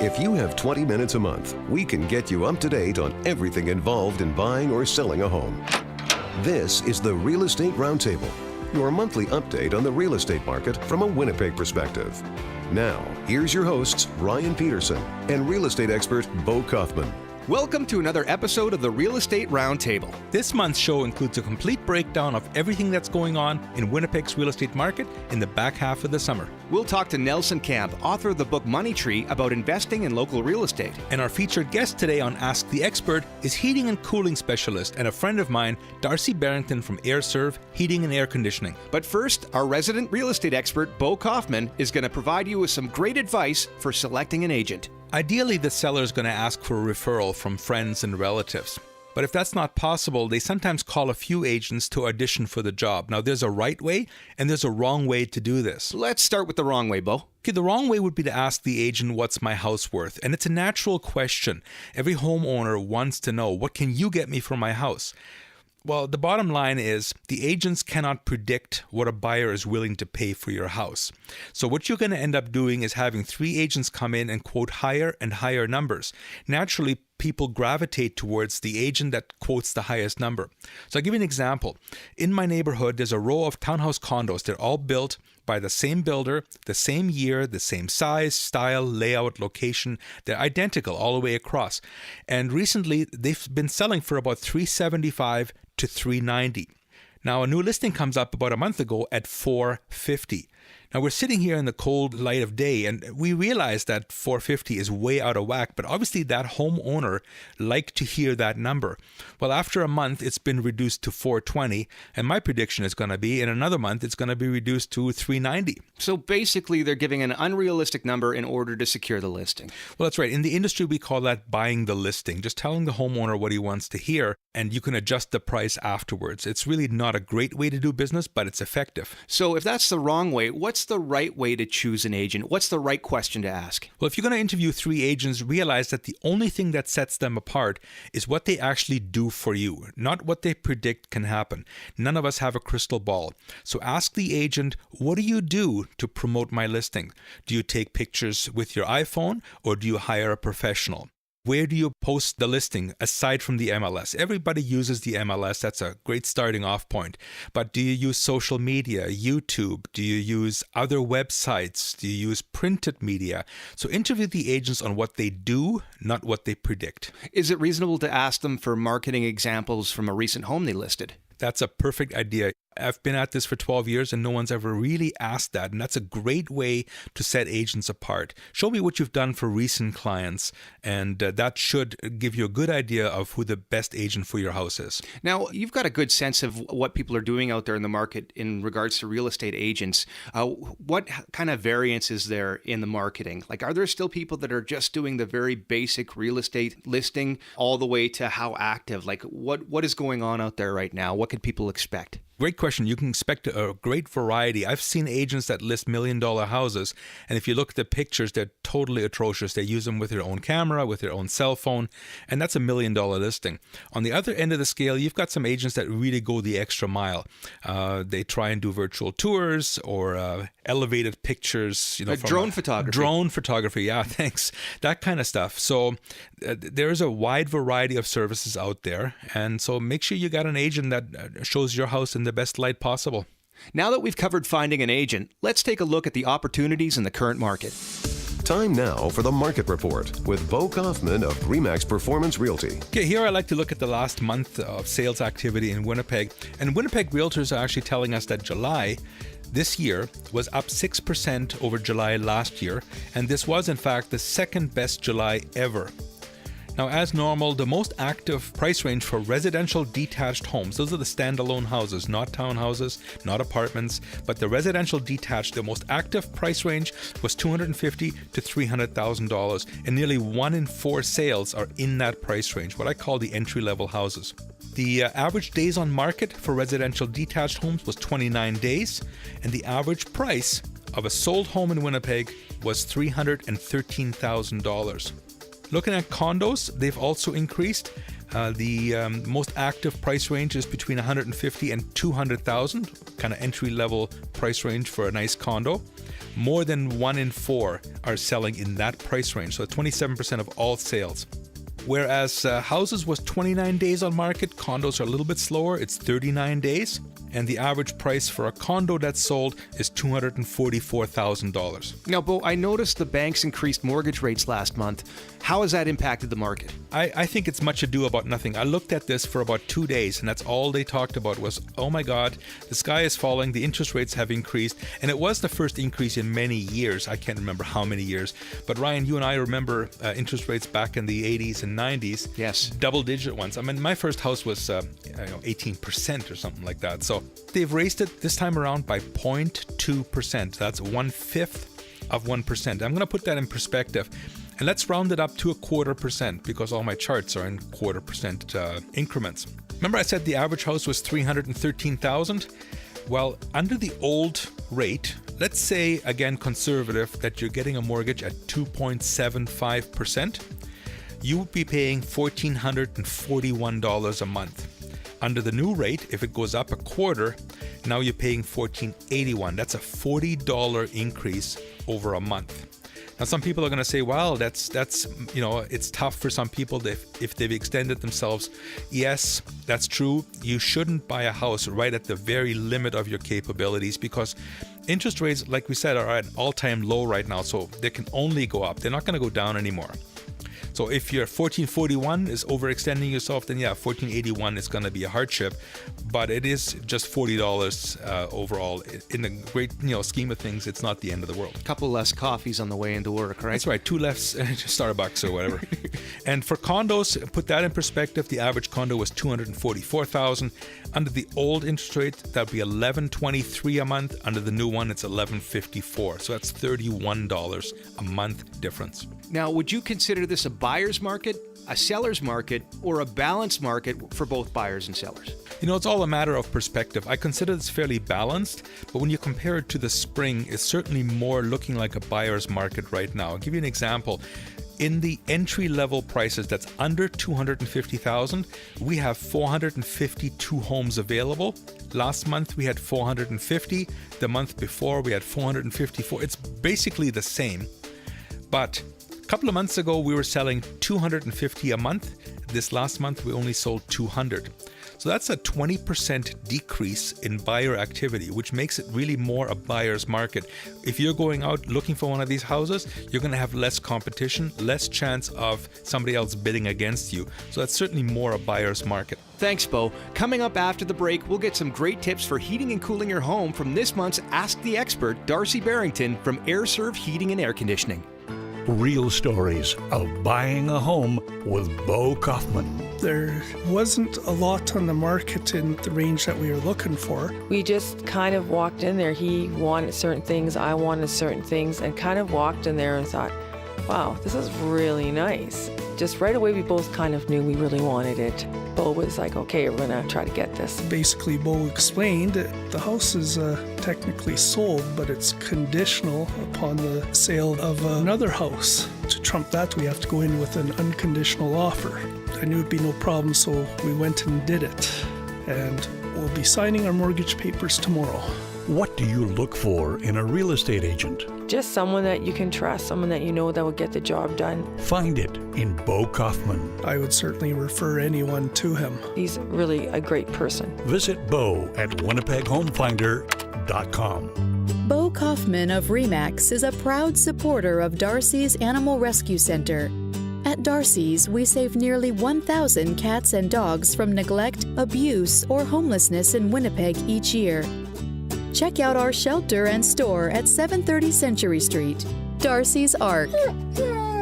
If you have 20 minutes a month, we can get you up to date on everything involved in buying or selling a home. This is the Real Estate Roundtable, your monthly update on the real estate market from a Winnipeg perspective. Now, here's your hosts, Ryan Peterson and real estate expert Bo Kaufman. Welcome to another episode of the Real Estate Roundtable. This month's show includes a complete breakdown of everything that's going on in Winnipeg's real estate market in the back half of the summer. We'll talk to Nelson Camp, author of the book Money Tree, about investing in local real estate. And our featured guest today on Ask the Expert is heating and cooling specialist and a friend of mine, Darcy Berrington from Aire-Serv Heating and Air Conditioning. But first, our resident real estate expert, Bo Kaufman, is going to provide you with some great advice for selecting an agent. Ideally, the seller is going to ask for a referral from friends and relatives. But if that's not possible, they sometimes call a few agents to audition for the job. Now, there's a right way and there's a wrong way to do this. Let's start with the wrong way, Bo. Okay, the wrong way would be to ask the agent, what's my house worth? And it's a natural question. Every homeowner wants to know, what can you get me for my house? Well, the bottom line is the agents cannot predict what a buyer is willing to pay for your house. So what you're going to end up doing is having 3 agents come in and quote higher and higher numbers. Naturally, people gravitate towards the agent that quotes the highest number. So I'll give you an example. In my neighborhood, there's a row of townhouse condos. They're all built by the same builder, the same year, the same size, style, layout, location. They're identical all the way across. And recently, they've been selling for about $375 to $390. Now, a new listing comes up about a month ago at $450. Now, we're sitting here in the cold light of day, and we realize that $450 is way out of whack, but obviously that homeowner liked to hear that number. Well, after a month, it's been reduced to $420, and my prediction is going to be, in another month, it's going to be reduced to $390. So basically, they're giving an unrealistic number in order to secure the listing. Well, that's right. In the industry, we call that buying the listing, just telling the homeowner what he wants to hear, and you can adjust the price afterwards. It's really not a great way to do business, but it's effective. So if that's the wrong way, what's the right way to choose an agent? What's the right question to ask? Well, if you're going to interview 3 agents, realize that the only thing that sets them apart is what they actually do for you, not what they predict can happen. None of us have a crystal ball. So ask the agent, what do you do to promote my listing? Do you take pictures with your iPhone or do you hire a professional? Where do you post the listing aside from the MLS? Everybody uses the MLS. That's a great starting off point. But do you use social media, YouTube? Do you use other websites? Do you use printed media? So interview the agents on what they do, not what they predict. Is it reasonable to ask them for marketing examples from a recent home they listed? That's a perfect idea. I've been at this for 12 years and no one's ever really asked that. And that's a great way to set agents apart. Show me what you've done for recent clients, and that should give you a good idea of who the best agent for your house is. Now, you've got a good sense of what people are doing out there in the market in regards to real estate agents. What kind of variance is there in the marketing? Like, are there still people that are just doing the very basic real estate listing all the way to how active? Like, what is going on out there right now? What could people expect? Great question. You can expect a great variety. I've seen agents that list $1 million houses, and if you look at the pictures, they're totally atrocious. They use them with their own camera, with their own cell phone, and that's $1 million listing. On the other end of the scale, you've got some agents that really go the extra mile. They try and do virtual tours or elevated pictures. Drone photography. Drone photography, yeah, thanks. That kind of stuff. So there's a wide variety of services out there, and so make sure you got an agent that shows your house in the best light possible. Now that we've covered finding an agent, let's take a look at the opportunities in the current market. Time now for the Market Report with Bo Kaufman of Remax Performance Realty. Okay, here I like to look at the last month of sales activity in Winnipeg. And Winnipeg realtors are actually telling us that July this year was up 6% over July last year. And this was, in fact, the second best July ever. Now, as normal, the most active price range for residential detached homes, those are the standalone houses, not townhouses, not apartments, but the residential detached, the most active price range was $250,000 to $300,000, and nearly 1 in 4 sales are in that price range, what I call the entry-level houses. The average days on market for residential detached homes was 29 days, and the average price of a sold home in Winnipeg was $313,000. Looking at condos, they've also increased. The most active price range is between $150,000 and $200,000, kind of entry-level price range for a nice condo. more than 1 in 4 are selling in that price range. So 27% of all sales. Whereas houses was 29 days on market, condos are a little bit slower. It's 39 days. And the average price for a condo that's sold is $244,000. Now, Bo, I noticed the banks increased mortgage rates last month. How has that impacted the market? I think it's much ado about nothing. I looked at this for about 2 days, and that's all they talked about was, oh my God, the sky is falling, the interest rates have increased, and it was the first increase in many years. I can't remember how many years. But Ryan, you and I remember interest rates back in the 80s and 90s. Yes. Double-digit ones. I mean, my first house was 18% or something like that. So they've raised it this time around by 0.2%. That's 1/5 of 1%. I'm going to put that in perspective. And let's round it up to 0.25% because all my charts are in 0.25% increments. Remember I said the average house was $313,000? Well, under the old rate, let's say, again, conservative, that you're getting a mortgage at 2.75%, you would be paying $1,441 a month. Under the new rate, if it goes up 1/4, now you're paying $1,481. That's a $40 increase over a month. Now, some people are going to say, well, that's it's tough for some people if they've extended themselves. Yes, that's true. You shouldn't buy a house right at the very limit of your capabilities because interest rates, like we said, are at an all-time low right now. So they can only go up. They're not going to go down anymore. So if your 1441 is overextending yourself, then yeah, 1481 is going to be a hardship, but it is just $40 overall. In the great scheme of things, it's not the end of the world. A couple less coffees on the way into work, right? That's right, 2 left Starbucks or whatever. And for condos, put that in perspective, the average condo was $244,000. Under the old interest rate, that would be $1,123 a month. Under the new one, it's $1,154. So that's $31 a month difference. Now, would you consider this a buyer's market, a seller's market, or a balanced market for both buyers and sellers? It's all a matter of perspective. I consider this fairly balanced, but when you compare it to the spring, it's certainly more looking like a buyer's market right now. I'll give you an example. In the entry-level prices that's under $250,000, we have 452 homes available. Last month we had 450. The month before we had 454. It's basically the same. But a couple of months ago we were selling 250 a month. This last month we only sold 200. So that's a 20% decrease in buyer activity, which makes it really more a buyer's market. If you're going out looking for one of these houses, you're going to have less competition, less chance of somebody else bidding against you. So that's certainly more a buyer's market. Thanks, Bo. Coming up after the break, we'll get some great tips for heating and cooling your home from this month's Ask the Expert, Darcy Berrington from Aire-Serv Heating and Air Conditioning. Real stories of buying a home with Bo Kaufman. There wasn't a lot on the market in the range that we were looking for. We just kind of walked in there. He wanted certain things, I wanted certain things, and kind of walked in there and thought, wow, this is really nice. Just right away, we both kind of knew we really wanted it. Bo was like, okay, we're going to try to get this. Basically, Bo explained that the house is technically sold, but it's conditional upon the sale of another house. To trump that, we have to go in with an unconditional offer. I knew it'd be no problem, so we went and did it. And we'll be signing our mortgage papers tomorrow. What do you look for in a real estate agent? Just someone that you can trust, someone that you know that will get the job done. Find it in Bo Kaufman. I would certainly refer anyone to him. He's really a great person. Visit Bo at winnipeghomefinder.com. Bo Kaufman of RE/MAX is a proud supporter of Darcy's Animal Rescue Center. At Darcy's, we save nearly 1,000 cats and dogs from neglect, abuse, or homelessness in Winnipeg each year. Check out our shelter and store at 730 Century Street. Darcy's Ark.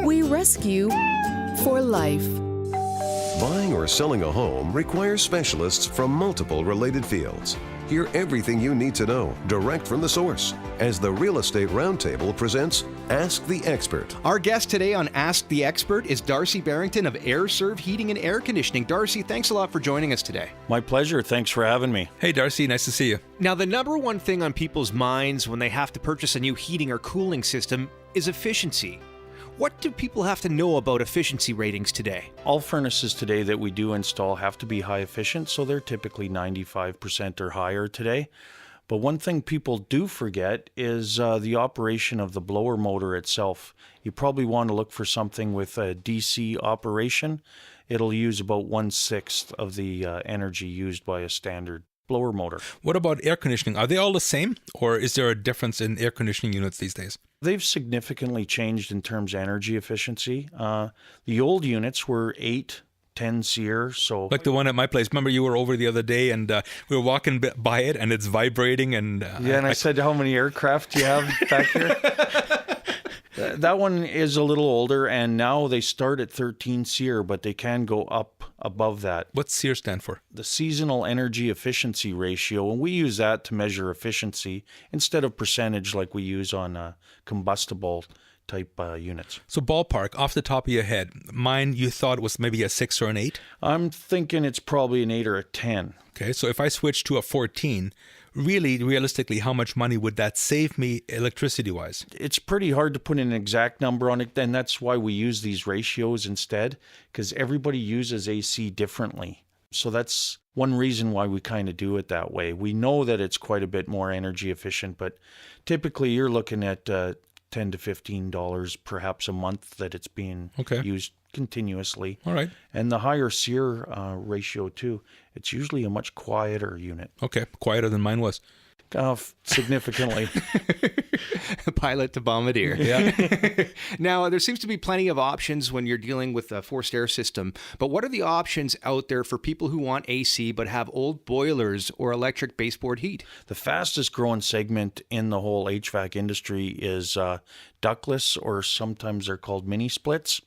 We rescue for life. Buying or selling a home requires specialists from multiple related fields. Hear everything you need to know direct from the source as the Real Estate Roundtable presents Ask the Expert. Our guest today on Ask the Expert is Darcy Berrington of Aire-Serv Heating and Air Conditioning. Darcy, thanks a lot for joining us today. My pleasure. Thanks for having me. Hey, Darcy, nice to see you. Now, the number one thing on people's minds when they have to purchase a new heating or cooling system is efficiency. What do people have to know about efficiency ratings today? All furnaces today that we do install have to be high efficient, so they're typically 95% or higher today. But one thing people do forget is the operation of the blower motor itself. You probably want to look for something with a DC operation. It'll use about 1/6 of the energy used by a standard blower motor. What about air conditioning? Are they all the same, or is there a difference in air conditioning units these days? They've significantly changed in terms of energy efficiency. The old units were 8-10 SEER, so Like the one at my place. Remember, you were over the other day, and we were walking by it, and it's vibrating. And yeah, and I said, "How many aircraft do you have back here?" That one is a little older, and now they start at 13 SEER, but they can go up above that. What's SEER stand for? The seasonal energy efficiency ratio, and we use that to measure efficiency instead of percentage like we use on combustible type units. So ballpark, off the top of your head, mine you thought was maybe a 6 or an 8? I'm thinking it's probably an 8 or a 10. Okay, so if I switch to a 14, really, realistically, how much money would that save me electricity-wise? It's pretty hard to put an exact number on it, and that's why we use these ratios instead, because everybody uses AC differently. So that's one reason why we kind of do it that way. We know that it's quite a bit more energy efficient, but typically you're looking at $10 to $15 perhaps a month that it's being used continuously. All right. And the higher SEER ratio too, it's usually a much quieter unit. Okay, quieter than mine was. Significantly. Pilot to bombardier. Yeah. Now, there seems to be plenty of options when you're dealing with a forced air system, but what are the options out there for people who want AC but have old boilers or electric baseboard heat? The fastest growing segment in the whole HVAC industry is ductless, or sometimes they're called mini splits.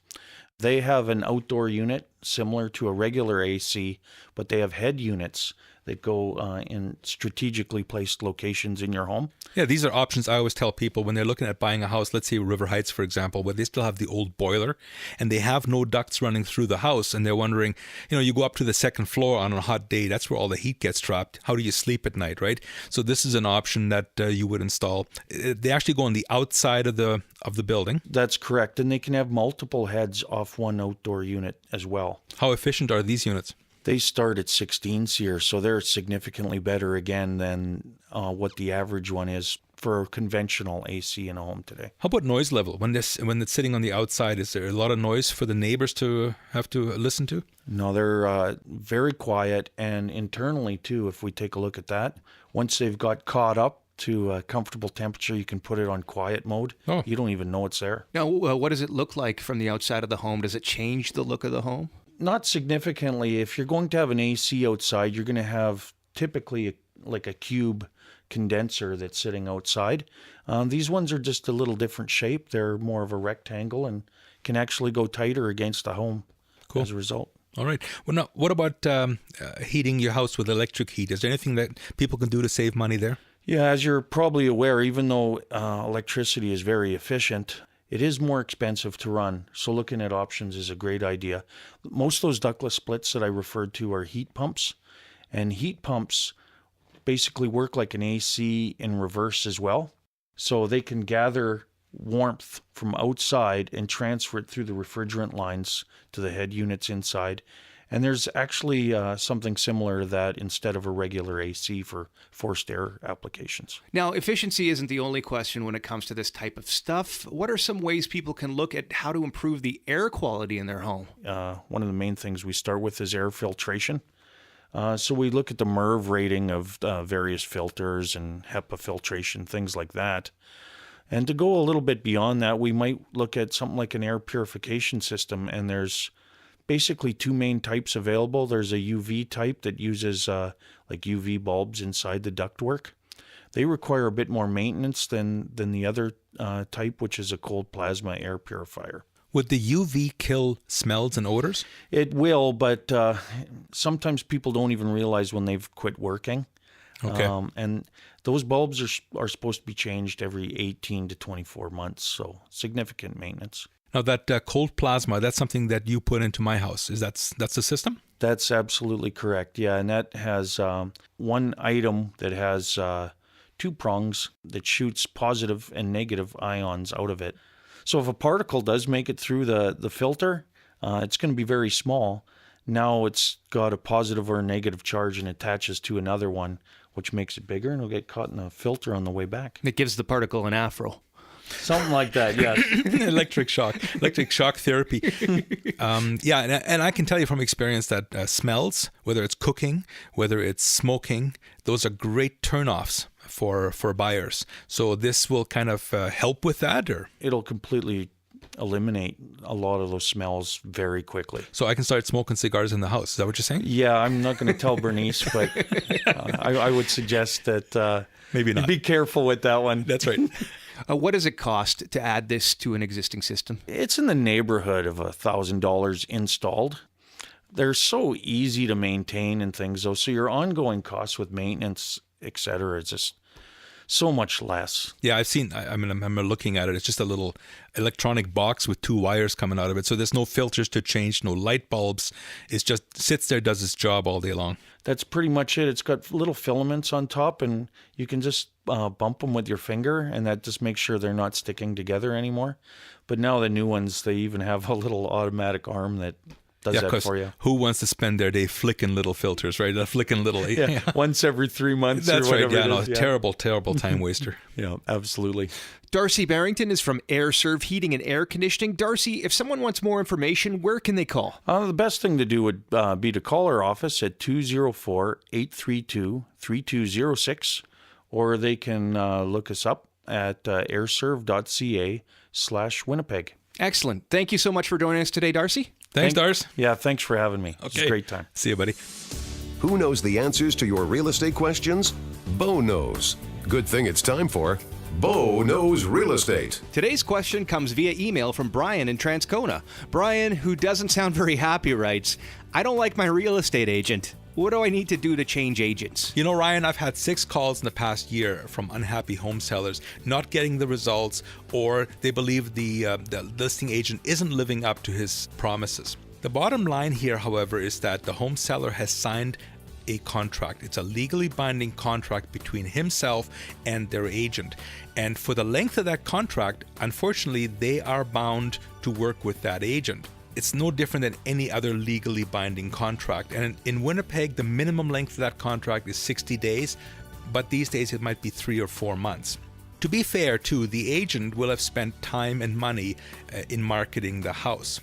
They have an outdoor unit similar to a regular AC, but they have head units that go in strategically placed locations in your home. Yeah, these are options I always tell people when they're looking at buying a house, let's say River Heights, for example, where they still have the old boiler and they have no ducts running through the house, and they're wondering, you go up to the second floor on a hot day, that's where all the heat gets trapped. How do you sleep at night, right? So this is an option that you would install. They actually go on the outside of the building. That's correct, and they can have multiple heads off one outdoor unit as well. How efficient are these units? They start at 16 SEER, so they're significantly better again than what the average one is for conventional AC in a home today. How about noise level? When it's sitting on the outside, is there a lot of noise for the neighbors to have to listen to? No, they're very quiet, and internally too, if we take a look at that, once they've got caught up to a comfortable temperature, you can put it on quiet mode. Oh. You don't even know it's there. Now, what does it look like from the outside of the home? Does it change the look of the home? Not significantly. If you're going to have an AC outside, you're going to have typically like a cube condenser that's sitting outside. These ones are just a little different shape. They're more of a rectangle and can actually go tighter against the home as a result. All right. Well, now, what about heating your house with electric heat? Is there anything that people can do to save money there? Yeah, as you're probably aware, even though electricity is very efficient, it is more expensive to run, so looking at options is a great idea. Most of those ductless splits that I referred to are heat pumps, and heat pumps basically work like an AC in reverse as well. So they can gather warmth from outside and transfer it through the refrigerant lines to the head units inside. And there's actually something similar to that instead of a regular AC for forced air applications. Now, efficiency isn't the only question when it comes to this type of stuff. What are some ways people can look at how to improve the air quality in their home? One of the main things we start with is air filtration. So we look at the MERV rating of various filters and HEPA filtration, things like that. And to go a little bit beyond that, we might look at something like an air purification system, and there's basically two main types available. There's a UV type that uses like UV bulbs inside the ductwork. They require a bit more maintenance than the other type, which is a cold plasma air purifier. Would the UV kill smells and odors? It will, but sometimes people don't even realize when they've quit working. Okay. And those bulbs are supposed to be changed every 18 to 24 months, so significant maintenance. Now that cold plasma, that's something that you put into my house. That's the system? That's absolutely correct. Yeah, and that has one item that has two prongs that shoots positive and negative ions out of it. So if a particle does make it through the filter, it's going to be very small. Now it's got a positive or a negative charge and attaches to another one. which makes it bigger, and it'll get caught in a filter on the way back. It gives the particle an afro. Something like that, yes. Electric shock therapy. And I can tell you from experience that smells, whether it's cooking, whether it's smoking, those are great turnoffs for buyers. So this will kind of help with that, or It'll completely eliminate a lot of those smells very quickly. so I can start smoking cigars in the house. Is that what you're saying? Yeah, I'm not going to tell Bernice, but I would suggest that Maybe not. be careful with that one. That's right. What does it cost to add this to an existing system? It's in the neighborhood of $1,000 installed. They're so easy to maintain and things, though. So your ongoing costs with maintenance, etc., is just so much less. Yeah, I've seen. I mean, I'm looking at it. It's just a little electronic box with 2 wires coming out of it. So there's no filters to change, no light bulbs. It just sits there, does its job all day long. That's pretty much it. It's got little filaments on top, and you can just bump them with your finger, and that just makes sure they're not sticking together anymore. But now the new ones, they even have a little automatic arm that does that 'cause for you. who wants to spend their day flicking little filters, right? Flicking little. Yeah, once every 3 months. That's or right. whatever Yeah, it no, is. Yeah. terrible time waster. Yeah, absolutely. Darcy Berrington is from Aire-Serv Heating and Air Conditioning. Darcy, if someone wants more information, where can they call? The best thing to do would be to call our office at 204-832-3206, or they can look us up at aireserv.ca/Winnipeg. Excellent. Thank you so much for joining us today, Darcy. Thanks, Darcy. Yeah, thanks for having me. It's a great time. See you, buddy. Who knows the answers to your real estate questions? Bo knows. Good thing it's time for Bo Knows Real Estate. Today's question comes via email from Brian in Transcona. Brian, who doesn't sound very happy, writes, I don't like my real estate agent. What do I need to do to change agents? You know, Ryan, I've had 6 calls in the past year from unhappy home sellers not getting the results, or they believe the listing agent isn't living up to his promises. The bottom line here, however, is that the home seller has signed a contract. It's a legally binding contract between himself and their agent. And for the length of that contract, unfortunately, they are bound to work with that agent. It's no different than any other legally binding contract. And in Winnipeg, the minimum length of that contract is 60 days, but these days it might be 3 or 4 months. To be fair, too, the agent will have spent time and money in marketing the house.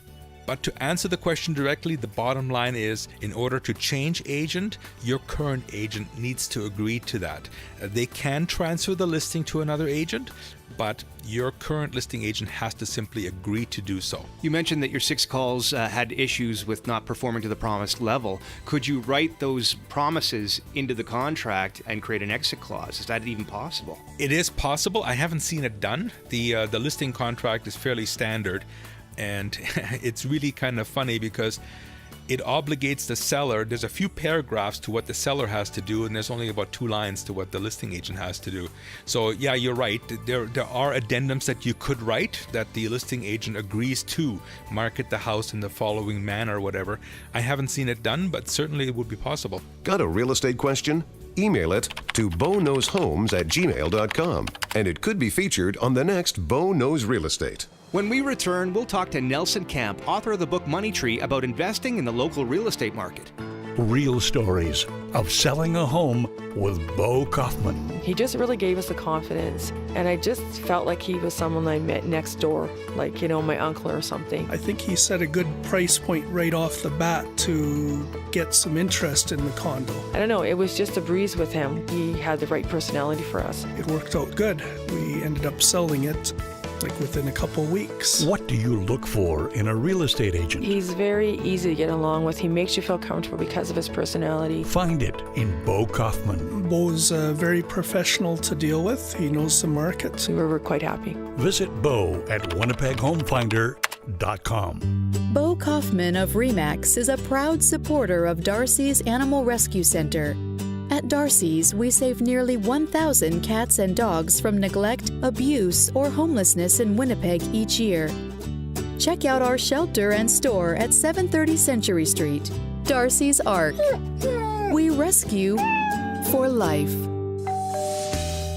But to answer the question directly, the bottom line is, in order to change agent, your current agent needs to agree to that. They can transfer the listing to another agent, but your current listing agent has to simply agree to do so. You mentioned that your 6 calls had issues with not performing to the promised level. Could you write those promises into the contract and create an exit clause? Is that even possible? It is possible. I haven't seen it done. The listing contract is fairly standard. And it's really kind of funny because it obligates the seller. There's a few paragraphs to what the seller has to do, and there's only about 2 lines to what the listing agent has to do. So yeah, you're right. There are addendums that you could write that the listing agent agrees to market the house in the following manner or whatever. I haven't seen it done, but certainly it would be possible. Got a real estate question? Email it to boknowshomes@gmail.com, and it could be featured on the next Bo Knows Real Estate. When we return, we'll talk to Nelson Camp, author of the book Money Tree, about investing in the local real estate market. Real stories of selling a home with Bo Kaufman. He just really gave us the confidence, and I just felt like he was someone I met next door, like, my uncle or something. I think he set a good price point right off the bat to get some interest in the condo. I don't know, it was just a breeze with him. He had the right personality for us. It worked out good. We ended up selling it within a couple weeks. What do you look for in a real estate agent? He's very easy to get along with. He makes you feel comfortable because of his personality. Find it in Bo Kaufman. Bo's very professional to deal with. He knows the market. We were quite happy. Visit Bo at winnipeghomefinder.com. Bo Kaufman of RE/MAX is a proud supporter of Darcy's Animal Rescue Center. At Darcy's, we save nearly 1,000 cats and dogs from neglect, abuse, or homelessness in Winnipeg each year. Check out our shelter and store at 730 Century Street. Darcy's Ark. We rescue for life.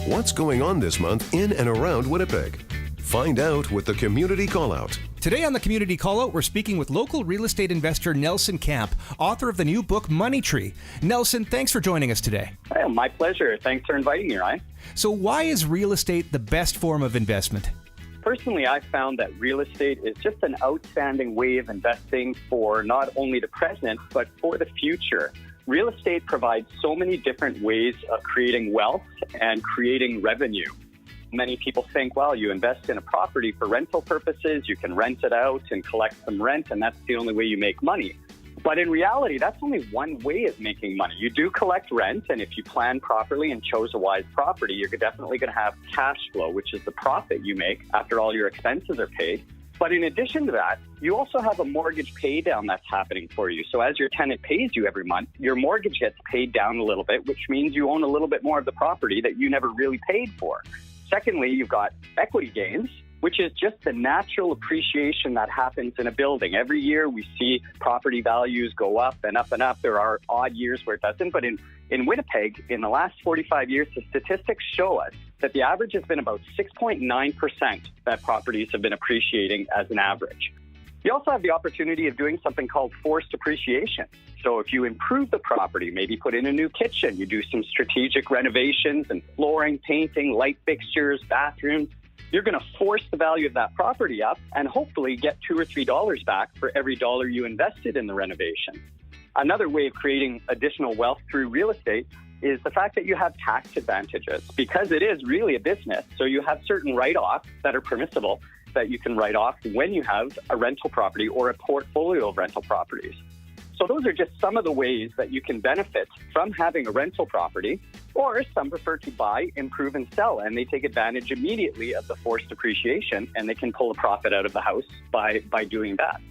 What's going on this month in and around Winnipeg? Find out with the Community Callout. Today on the Community Callout, we're speaking with local real estate investor Nelson Camp, author of the new book Money Tree. Nelson, thanks for joining us today. Hey, my pleasure. Thanks for inviting me, Ryan. So why is real estate the best form of investment? Personally, I found that real estate is just an outstanding way of investing for not only the present, but for the future. Real estate provides so many different ways of creating wealth and creating revenue. Many people think, well, you invest in a property for rental purposes, you can rent it out and collect some rent, and that's the only way you make money. But in reality, that's only one way of making money. You do collect rent, and if you plan properly and chose a wise property, you're definitely going to have cash flow, which is the profit you make after all your expenses are paid. But in addition to that, you also have a mortgage pay down that's happening for you. So as your tenant pays you every month, your mortgage gets paid down a little bit, which means you own a little bit more of the property that you never really paid for. Secondly, you've got equity gains, which is just the natural appreciation that happens in a building. Every year we see property values go up and up and up. There are odd years where it doesn't. But in Winnipeg, in the last 45 years, the statistics show us that the average has been about 6.9% that properties have been appreciating as an average. You also have the opportunity of doing something called forced appreciation. So if you improve the property, maybe put in a new kitchen, you do some strategic renovations and flooring, painting, light fixtures, bathrooms, you're going to force the value of that property up and hopefully get $2 or $3 back for every dollar you invested in the renovation. Another way of creating additional wealth through real estate is the fact that you have tax advantages because it is really a business. So you have certain write-offs that are permissible that you can write off when you have a rental property or a portfolio of rental properties. So those are just some of the ways that you can benefit from having a rental property, or some prefer to buy, improve, and sell, and they take advantage immediately of the forced appreciation, and they can pull a profit out of the house by doing that.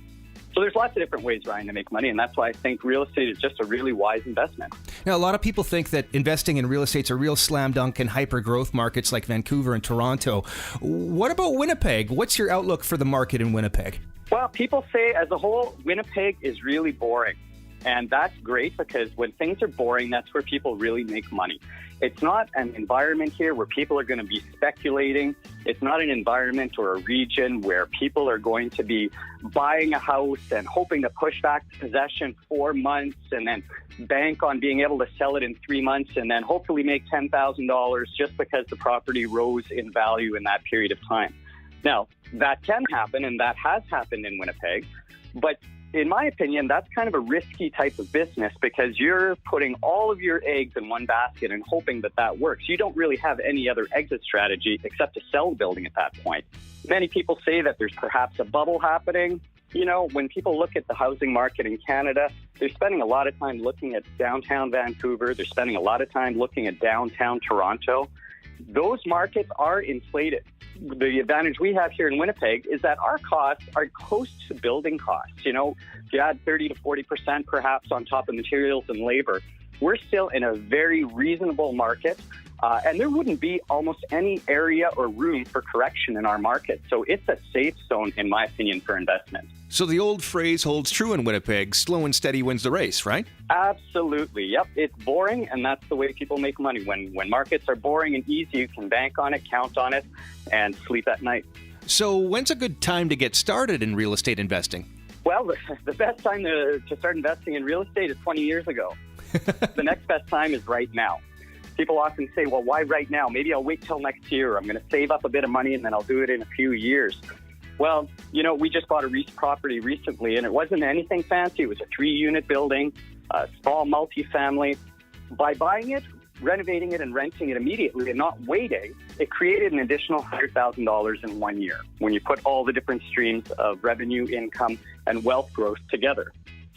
So there's lots of different ways, Ryan, to make money, and that's why I think real estate is just a really wise investment. Now, a lot of people think that investing in real estate is a real slam dunk in hyper-growth markets like Vancouver and Toronto. What about Winnipeg? What's your outlook for the market in Winnipeg? Well, people say as a whole, Winnipeg is really boring. And that's great because when things are boring, that's where people really make money. It's not an environment here where people are going to be speculating. It's not an environment or a region where people are going to be buying a house and hoping to push back possession 4 months and then bank on being able to sell it in 3 months and then hopefully make $10,000 just because the property rose in value in that period of time. Now, that can happen, and that has happened in Winnipeg, but in my opinion, that's kind of a risky type of business because you're putting all of your eggs in one basket and hoping that that works. You don't really have any other exit strategy except to sell the building at that point. Many people say that there's perhaps a bubble happening. You know, when people look at the housing market in Canada, they're spending a lot of time looking at downtown Vancouver. They're spending a lot of time looking at downtown Toronto. Those markets are inflated. The advantage we have here in Winnipeg is that our costs are close to building costs. You know, if you add 30 to 40% perhaps on top of materials and labor, we're still in a very reasonable market. And there wouldn't be almost any area or room for correction in our market. So it's a safe zone, in my opinion, for investment. So the old phrase holds true in Winnipeg, slow and steady wins the race, right? Absolutely. Yep. It's boring, and that's the way people make money. When markets are boring and easy, you can bank on it, count on it, and sleep at night. So when's a good time to get started in real estate investing? Well, the best time to start investing in real estate is 20 years ago. The next best time is right now. People often say, well, why right now? Maybe I'll wait till next year. I'm going to save up a bit of money and then I'll do it in a few years. Well, you know, we just bought a property recently and it wasn't anything fancy. It was a 3-unit building, a small multifamily. By buying it, renovating it and renting it immediately and not waiting, it created an additional $100,000 in 1 year when you put all the different streams of revenue, income, and wealth growth together.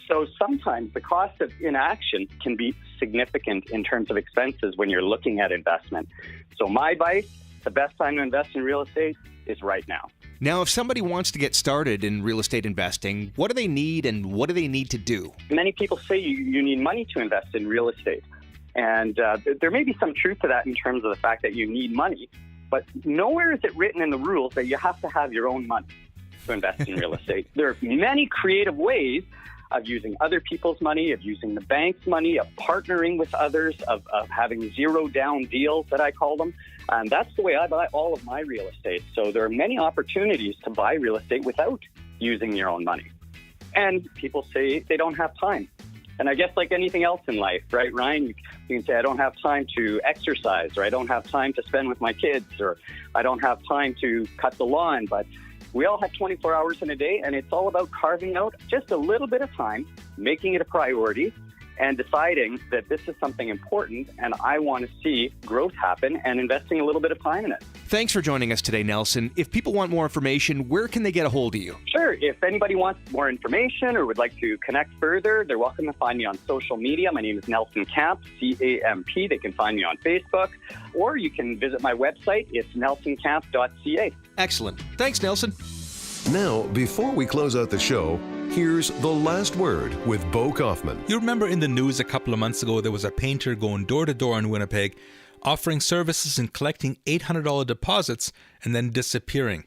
So sometimes the cost of inaction can be significant in terms of expenses when you're looking at investment. So my advice, the best time to invest in real estate is right now. Now, if somebody wants to get started in real estate investing, what do they need and what do they need to do? Many people say you need money to invest in real estate. And there may be some truth to that in terms of the fact that you need money, but nowhere is it written in the rules that you have to have your own money to invest in real estate. There are many creative ways of using other people's money, of using the bank's money, of partnering with others, of having zero down deals that I call them. And that's the way I buy all of my real estate. So there are many opportunities to buy real estate without using your own money. And people say they don't have time. And I guess like anything else in life, right, Ryan, you can say, I don't have time to exercise, or I don't have time to spend with my kids, or I don't have time to cut the lawn. But we all have 24 hours in a day, and it's all about carving out just a little bit of time, making it a priority, and deciding that this is something important and I want to see growth happen and investing a little bit of time in it. Thanks for joining us today, Nelson. If people want more information, where can they get a hold of you? Sure. If anybody wants more information or would like to connect further, they're welcome to find me on social media. My name is Nelson Camp, C-A-M-P. They can find me on Facebook, or you can visit my website. It's nelsoncamp.ca. Excellent. Thanks, Nelson. Now, before we close out the show, here's The Last Word with Bo Kaufman. You remember in the news a couple of months ago, there was a painter going door to door in Winnipeg, offering services and collecting $800 deposits and then disappearing.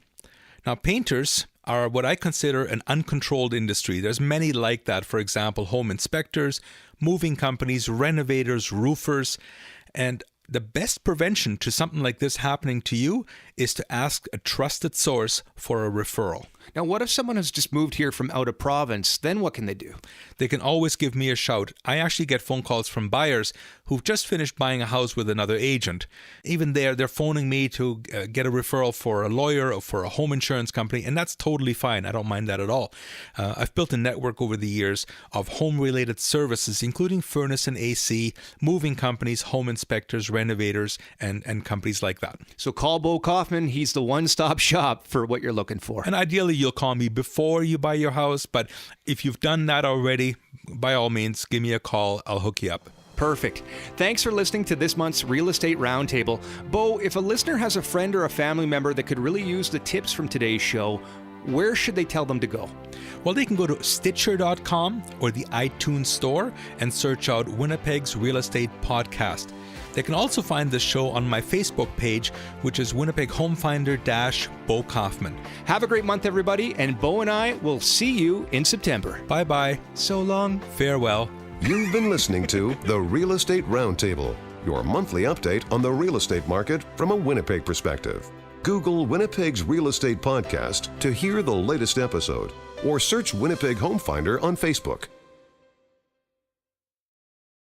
Now, painters are what I consider an uncontrolled industry. There's many like that. For example, home inspectors, moving companies, renovators, roofers. And the best prevention to something like this happening to you is to ask a trusted source for a referral. Now, what if someone has just moved here from out of province? Then what can they do? They can always give me a shout. I actually get phone calls from buyers who've just finished buying a house with another agent. Even there, they're phoning me to get a referral for a lawyer or for a home insurance company, and that's totally fine. I don't mind that at all. I've built a network over the years of home-related services, including furnace and AC, moving companies, home inspectors, renovators, and companies like that. So call Bo Kaufman. He's the one-stop shop for what you're looking for. And ideally, you'll call me before you buy your house, but if you've done that already, by all means, give me a call. I'll hook you up. Perfect. Thanks for listening to this month's Real Estate Roundtable. Bo, if a listener has a friend or a family member that could really use the tips from today's show, where should they tell them to go? Well, they can go to Stitcher.com or the iTunes store and search out Winnipeg's Real Estate Podcast. They can also find the show on my Facebook page, which is Winnipeg Homefinder-Bo Kaufman. Have a great month, everybody, and Bo and I will see you in September. Bye-bye. So long. Farewell. You've been listening to The Real Estate Roundtable, your monthly update on the real estate market from a Winnipeg perspective. Google Winnipeg's Real Estate Podcast to hear the latest episode, or search Winnipeg Homefinder on Facebook.